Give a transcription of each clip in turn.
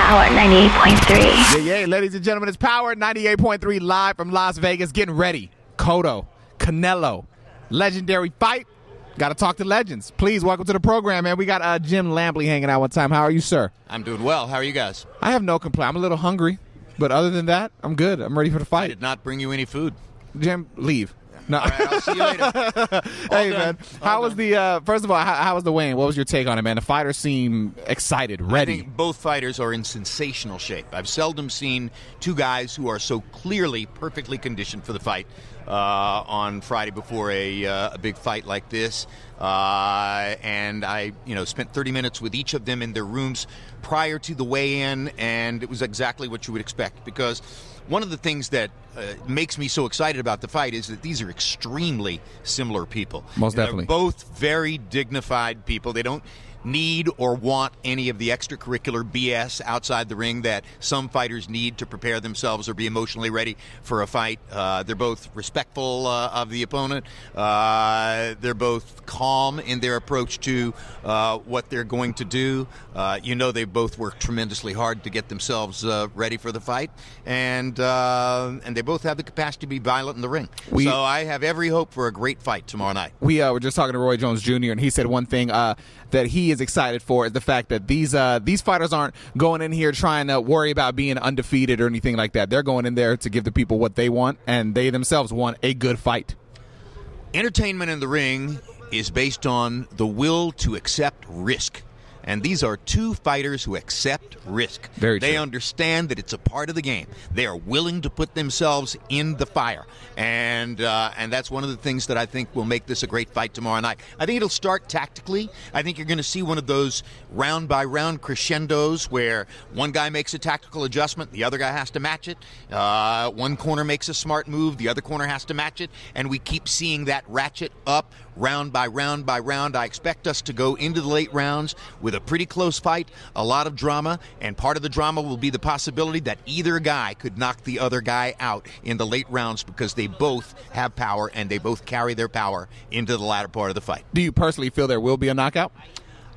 Power 98.3. Yeah, ladies and gentlemen, it's Power 98.3 live from Las Vegas. Getting ready. Cotto, Canelo, legendary fight. Got to talk to legends. Please, welcome to the program, man. We got Jim Lampley hanging out one time. How are you, sir? I'm doing well. How are you guys? I have no complaint. I'm a little hungry, but other than that, I'm good. I'm ready for the I fight. did not bring you any food. Jim, leave. No. All right, I'll see you later. Hey, man. How was the, first of all, how was the weigh-in? What was your take on it, man? The fighters seem excited, ready. I think both fighters are in sensational shape. I've seldom seen two guys who are so clearly perfectly conditioned for the fight on Friday before a big fight like this. And I, spent 30 minutes with each of them in their rooms prior to the weigh-in, and it was exactly what you would expect. Because one of the things that makes me so excited about the fight is that these are extremely similar people. Most definitely. They're both very dignified people. They don't need or want any of the extracurricular BS outside the ring that some fighters need to prepare themselves or be emotionally ready for a fight. They're both respectful of the opponent. They're both calm in their approach to what they're going to do. They both worked tremendously hard to get themselves ready for the fight, and they both have the capacity to be violent in the ring. So I have every hope for a great fight tomorrow night. We were just talking to Roy Jones Jr., and he said one thing that he is excited for is the fact that these fighters aren't going in here trying to worry about being undefeated or anything like that. They're going in there to give the people what they want, and they themselves want a good fight. Entertainment in the ring is based on the will to accept risk. And these are two fighters who accept risk. Very true. They understand that it's a part of the game. They are willing to put themselves in the fire. And that's one of the things that I think will make this a great fight tomorrow night. I think it'll start tactically. I think you're going to see one of those round-by-round crescendos where one guy makes a tactical adjustment, the other guy has to match it. One corner makes a smart move, the other corner has to match it. And we keep seeing that ratchet up round by round by round. I expect us to go into the late rounds with a pretty close fight, a lot of drama, and part of the drama will be the possibility that either guy could knock the other guy out in the late rounds because they both have power and they both carry their power into the latter part of the fight. Do you personally feel there will be a knockout?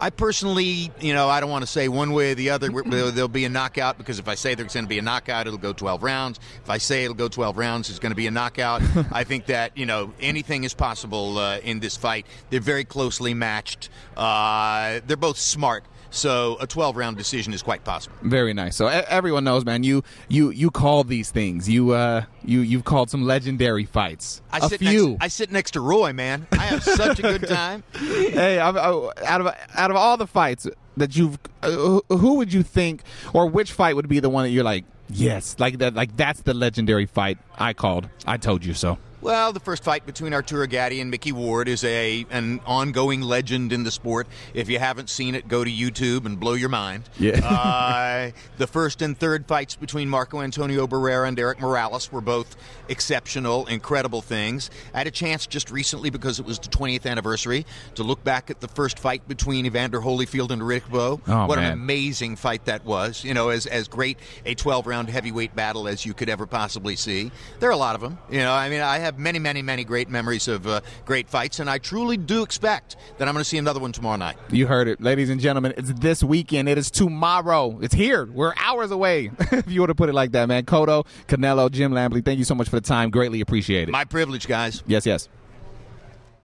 I personally, I don't want to say one way or the other there'll be a knockout, because if I say there's going to be a knockout, it'll go 12 rounds. If I say it'll go 12 rounds, it's going to be a knockout. I think that, anything is possible in this fight. They're very closely matched. They're both smart. So a 12-round decision is quite possible. Very nice. So everyone knows, man. You call these things. You've called some legendary fights. I sit next to Roy, man. I have such a good time. Hey, out of all the fights that you've, who would you think, or which fight would be the one that you're like, yes, like that, like that's the legendary fight I called. I told you so. Well, the first fight between Arturo Gatti and Mickey Ward is an ongoing legend in the sport. If you haven't seen it, go to YouTube and blow your mind. Yeah. The first and third fights between Marco Antonio Barrera and Eric Morales were both exceptional, incredible things. I had a chance just recently, because it was the 20th anniversary, to look back at the first fight between Evander Holyfield and Riddick Bowe. What an amazing fight that was. As great a 12-round heavyweight battle as you could ever possibly see. There are a lot of them. I have many, many, many great memories of great fights, and I truly do expect that I'm going to see another one tomorrow night. You heard it. Ladies and gentlemen, it's this weekend. It is tomorrow. It's here. We're hours away, if you were to put it like that, man. Cotto, Canelo, Jim Lampley, thank you so much for the time. Greatly appreciate it. My privilege, guys. Yes, yes.